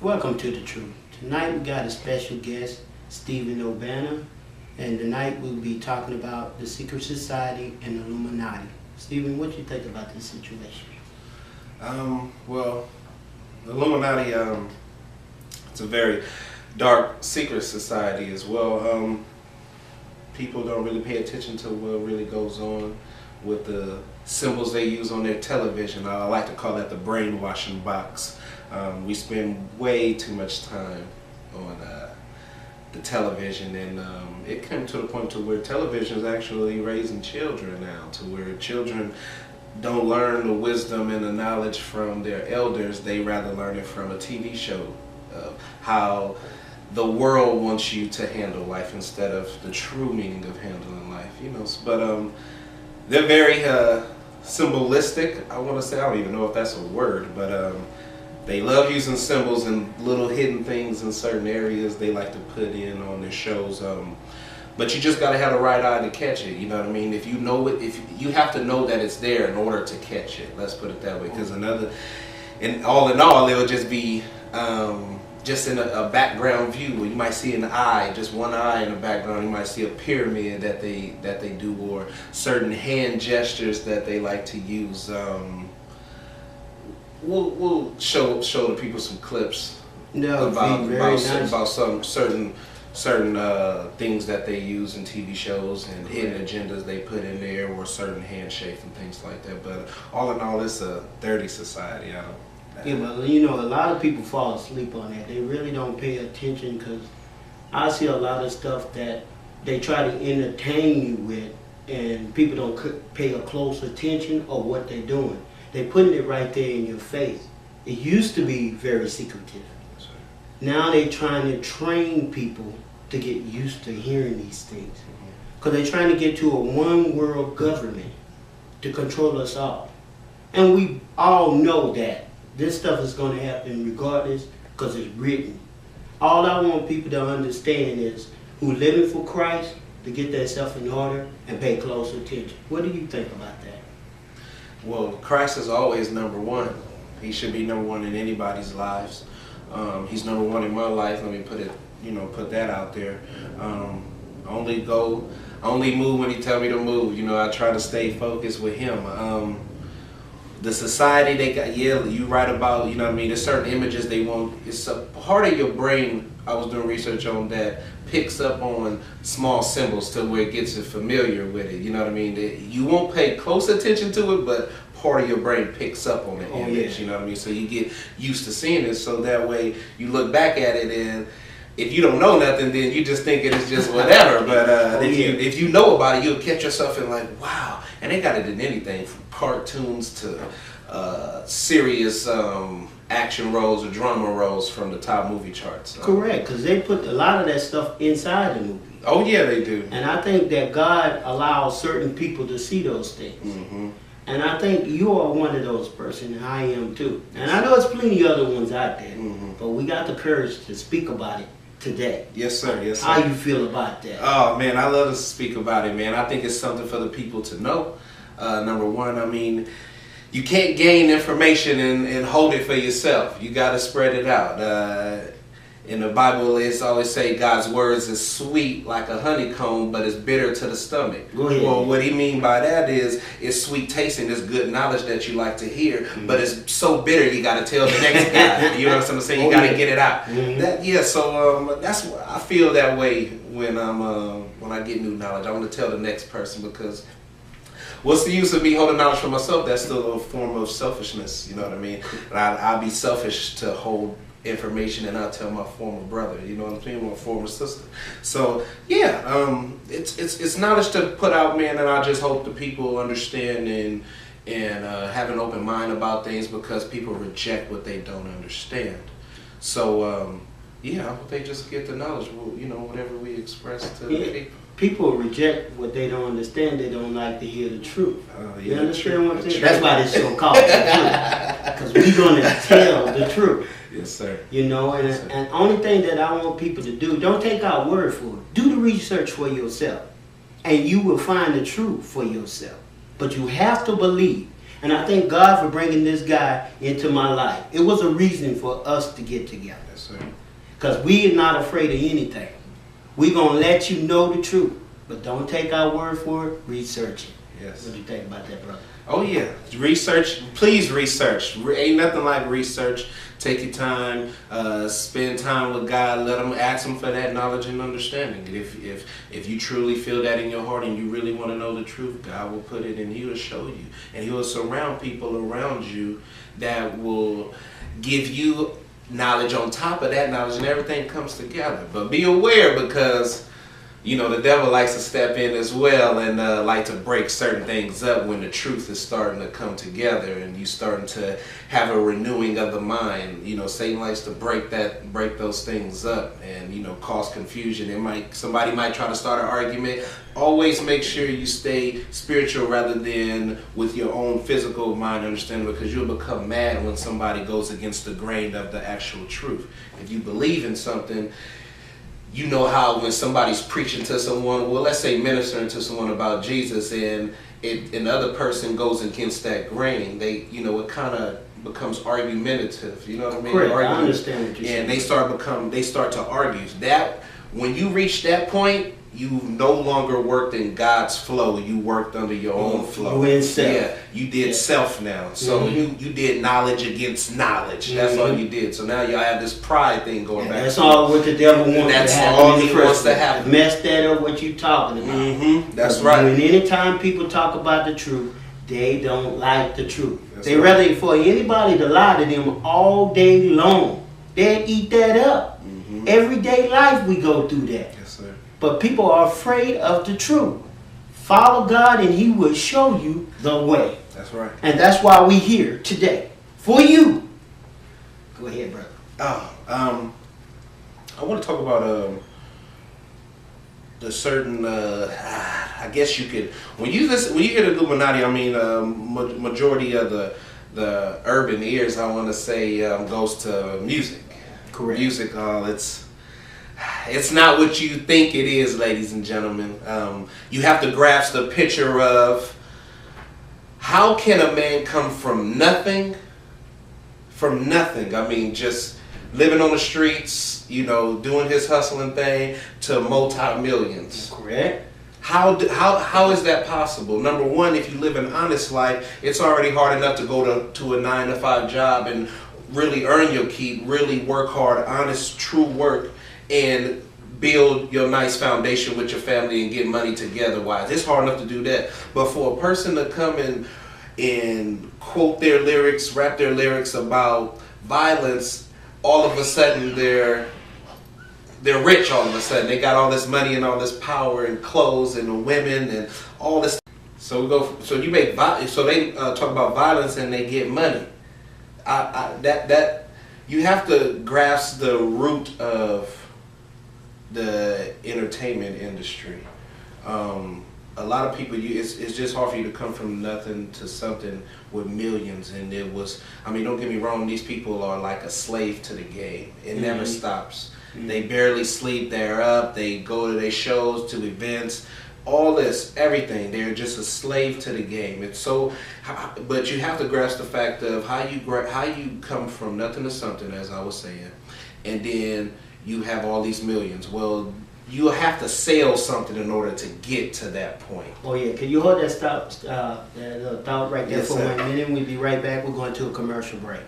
Welcome to The Truth. Tonight we got a special guest, Stephen O'Banner, and tonight we'll be talking about the secret society and Illuminati. Stephen, what do you think about this situation? Well, the Illuminati, it's a very dark secret society as well. People don't really pay attention to what really goes on with the symbols they use on their television. I like to call that the brainwashing box. We spend way too much time on the television, and it came to the point to where television is actually raising children now, to where children don't learn the wisdom and the knowledge from their elders. They rather learn it from a TV show of how the world wants you to handle life instead of the true meaning of handling life, you know. But they're very symbolistic. I want to say, I don't even know if that's a word, but they love using symbols and little hidden things in certain areas they like to put in on their shows. But you just got to have the right eye to catch it, you know what I mean? If you know it, if you have to know that it's there in order to catch it. Let's put it that way. Because in all, it'll just be just in a background view where you might see an eye, just one eye in the background. You might see a pyramid that they do, or certain hand gestures that they like to use. We'll show the people some clips about some certain things that they use in TV shows and hidden agendas they put in there, or certain handshakes and things like that. But all in all, it's a dirty society. Yeah, but you know, a lot of people fall asleep on that. They really don't pay attention, because I see a lot of stuff that they try to entertain you with, and people don't pay a close attention of what they're doing. They're putting it right there in your face. It used to be very secretive. Now they're trying to train people to get used to hearing these things, because they're trying to get to a one world government to control us all. And we all know that this stuff is going to happen regardless, because it's written. All I want people to understand is who living for Christ to get their stuff in order and pay close attention. What do you think about that? Well, Christ is always number one. He should be number one in anybody's lives. He's number one in my life. Let me put that out there. I only move when he tell me to move. You know, I try to stay focused with him. The society they got, yeah, you write about, you know what I mean, there's certain images they want. It's a part of your brain, I was doing research on, that picks up on small symbols to where it gets you familiar with it, you know what I mean? You won't pay close attention to it, but part of your brain picks up on the image, you know what I mean? So you get used to seeing it, so that way you look back at it, and if you don't know nothing, then you just think it is just whatever. But if you know about it, you'll catch yourself in like, wow. And they got it in anything from cartoons to serious action roles or drama roles from the top movie charts. Correct, because they put a lot of that stuff inside the movie. Oh yeah, they do. And I think that God allows certain people to see those things. Mm-hmm. And I think you are one of those persons, and I am too. And I know there's plenty of other ones out there, but we got the courage to speak about it today. Yes, sir. Yes, sir. How you feel about that? Oh man, I love to speak about it, man. I think it's something for the people to know. Number one, I mean, you can't gain information and hold it for yourself. You got to spread it out. In the Bible, it's always say God's words is sweet like a honeycomb, but it's bitter to the stomach. Go ahead. Well, what he mean by that is it's sweet tasting, it's good knowledge that you like to hear, but it's so bitter you got to tell the next guy. You know what I'm saying? You got to get it out. So that's what I feel that way when I get new knowledge. I want to tell the next person, because what's the use of me holding knowledge for myself? That's still a form of selfishness, you know what I mean? And I'll be selfish to hold information, and I'll tell my former brother, you know what I'm saying, my former sister. So yeah, it's knowledge to put out, man, and I just hope the people understand and have an open mind about things, because people reject what they don't understand. So yeah, I hope they just get the knowledge, you know, whatever we express to people. People reject what they don't understand. They don't like to hear the truth. Yeah, you understand what I'm saying? That's why this show called The Truth, because we're going to tell the truth. Yes, sir. You know, and only thing that I want people to do, don't take our word for it. Do the research for yourself, and you will find the truth for yourself. But you have to believe. And I thank God for bringing this guy into my life. It was a reason for us to get together. Yes, sir. Because we are not afraid of anything. We're going to let you know the truth. But don't take our word for it. Research it. Yes. What do you think about that, brother? Oh yeah, research. Please research. Ain't nothing like research. Take your time. Spend time with God. Let Him, ask Him for that knowledge and understanding. And if you truly feel that in your heart and you really want to know the truth, God will put it and He will show you. And He will surround people around you that will give you knowledge on top of that knowledge, and everything comes together. But be aware, because the devil likes to step in as well and like to break certain things up when the truth is starting to come together and you starting to have a renewing of the mind. Satan likes to break those things up and cause confusion. Somebody might try to start an argument. Always make sure you stay spiritual rather than with your own physical mind understanding, because you'll become mad when somebody goes against the grain of the actual truth. If you believe in something, you know how when somebody's preaching to someone, well, let's say ministering to someone about Jesus, and another person goes against that grain, it kind of becomes argumentative. You know what I mean? Correct. I understand what you're saying. And they start to argue. That when you reach that point, you no longer worked in God's flow. You worked under your own flow. You in self. Yeah, you did self now. So you did knowledge against knowledge. That's all you did. So now y'all have this pride thing going back. That's all what the devil wants to happen. That's all he wants to happen. Mess that up, what you talking about. That's right. When anytime people talk about the truth, they don't like the truth. That's They right. rather for anybody to lie to them all day long. They'd eat that up. Everyday life we go through that. Yes, sir. But people are afraid of the truth. Follow God and He will show you the way. That's right. And that's why we here today. For you. Go ahead, brother. I want to talk about the certain. I guess you could when you hear the Illuminati. I mean, majority of the urban ears, I want to say, goes to music. Correct. Music, it's not what you think it is, ladies and gentlemen. You have to grasp the picture of how can a man come from nothing. I mean, just living on the streets, doing his hustling thing, to multi-millions. Correct. How is that possible? Number one, if you live an honest life, it's already hard enough to go to a 9-to-5 job and really earn your keep, really work hard, honest, true work, and build your nice foundation with your family and get money together. Wise, it's hard enough to do that. But for a person to come and quote their lyrics, rap their lyrics about violence, all of a sudden they're rich. All of a sudden they got all this money and all this power and clothes and women and all this. So they talk about violence and they get money. That you have to grasp the root of the entertainment industry. A lot of people, it's just hard for you to come from nothing to something with millions. And don't get me wrong, these people are like a slave to the game. It never stops. They barely sleep. They're up. They go to their shows, to events. All this, everything, they're just a slave to the game. It's so, but you have to grasp the fact of how you come from nothing to something, as I was saying, and then you have all these millions. Well, you have to sell something in order to get to that point. Oh yeah, can you hold that thought right there Yes, for sir. 1 minute? We'll be right back. We're going to a commercial break.